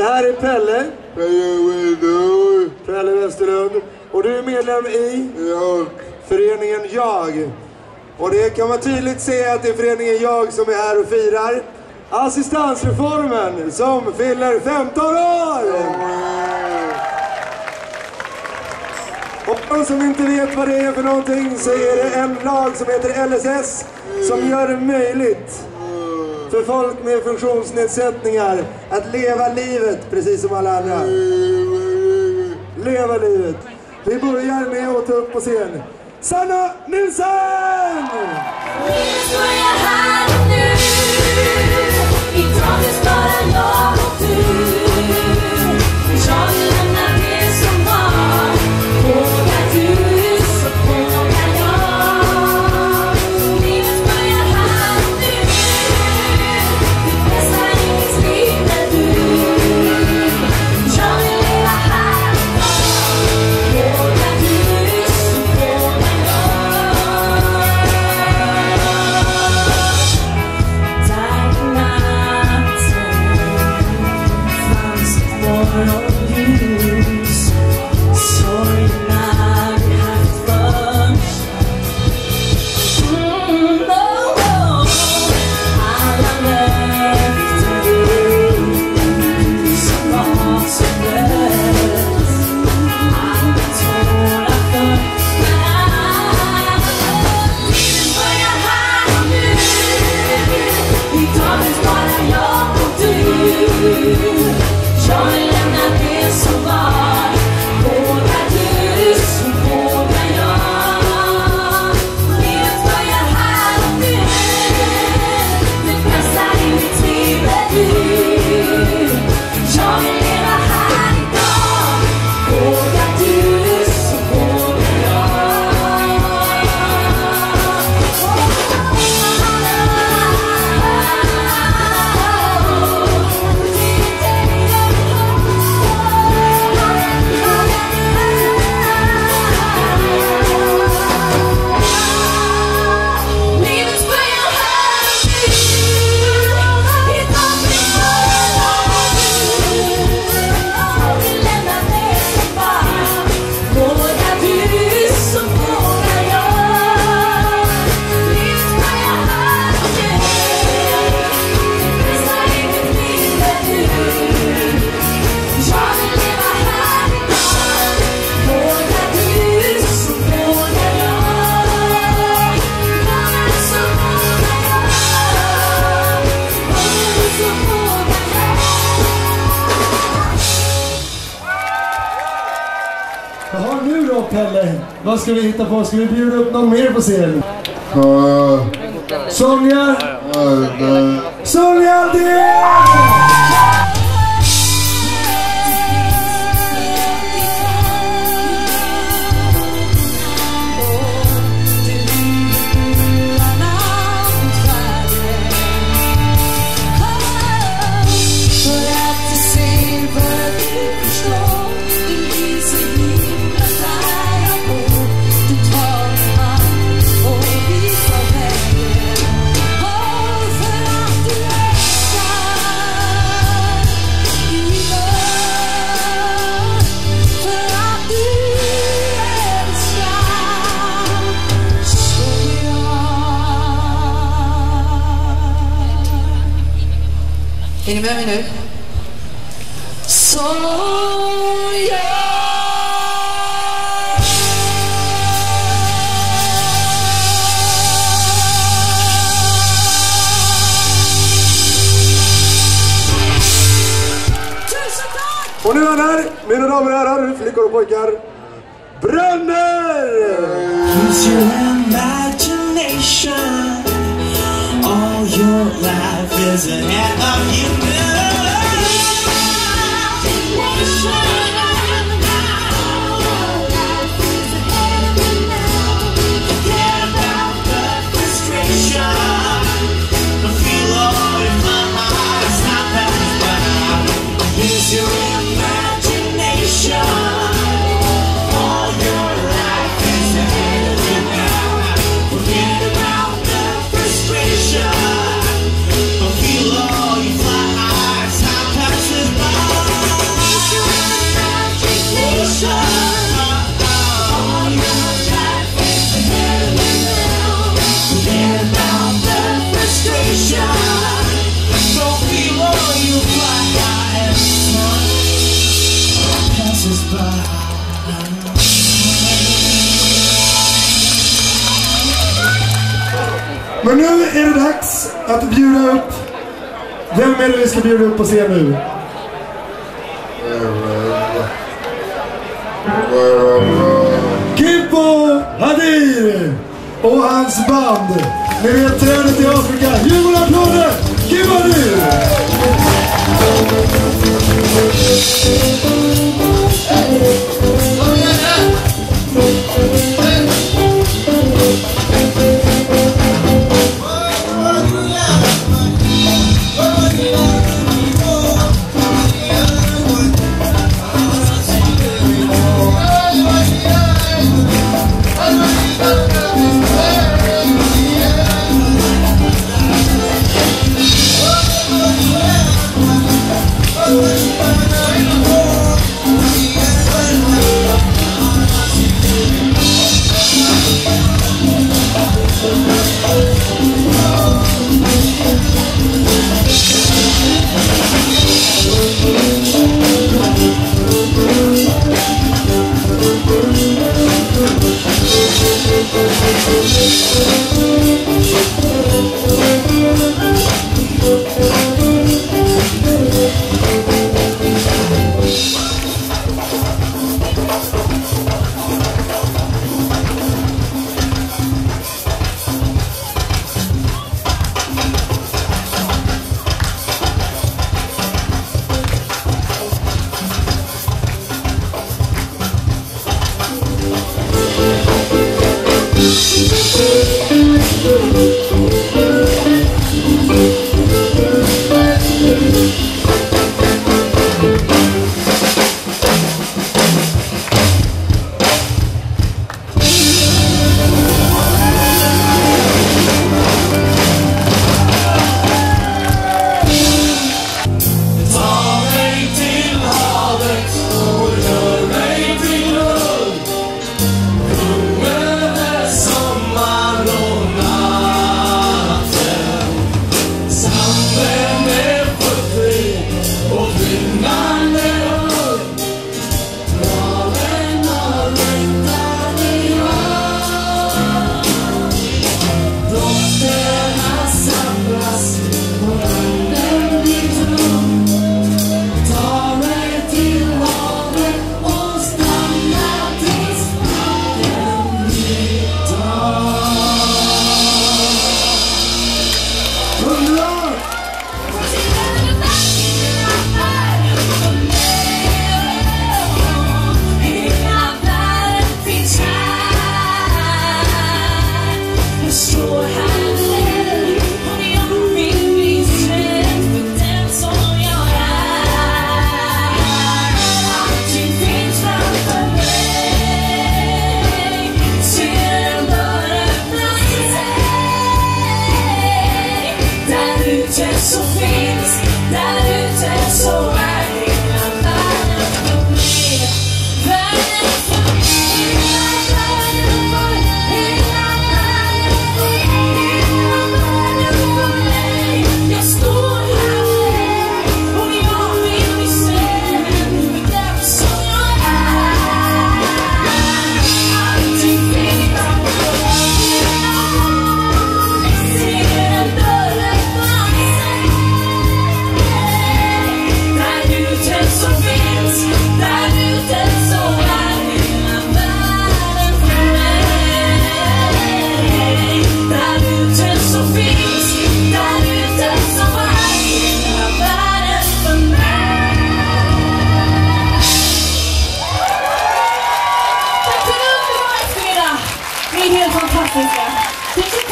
Det här är Pelle. Pelle Westerlund. Och du är medlem i föreningen Jag. Och det kan man tydligt se att det är föreningen Jag som är här och firar assistansreformen som fyller 15 år. Och de som inte vet vad det är för någonting så är det en lag som heter LSS som gör det möjligt för folk med funktionsnedsättningar att leva livet precis som alla andra. Leva livet. Vi börjar med att ta upp på scen Sanna Nilsson! Jaha, nu då Pelle, vad ska vi hitta på? Ska vi bjuda upp någon mer på scenen? Sonja! Sonja Aldén! Är ni med mig nu? Så och nu är han här, mina damer och herrar, flickor och pojkar, Bränner! Use your imagination. All your life is ahead of you now. Forget about the frustration. I feel all in my heart, it's not that bad. Use your imagination. All your life is ahead of you now. Forget about the frustration. I feel all you fly. Men nu är det dags att bjuda upp. Vem är det vi ska bjuda upp på scen nu? Kimpo Hadir och hans band. Ni vet trädet i Afrika. Jubelapplåder! Kimpo Hadir! Ni är helt fantastiska.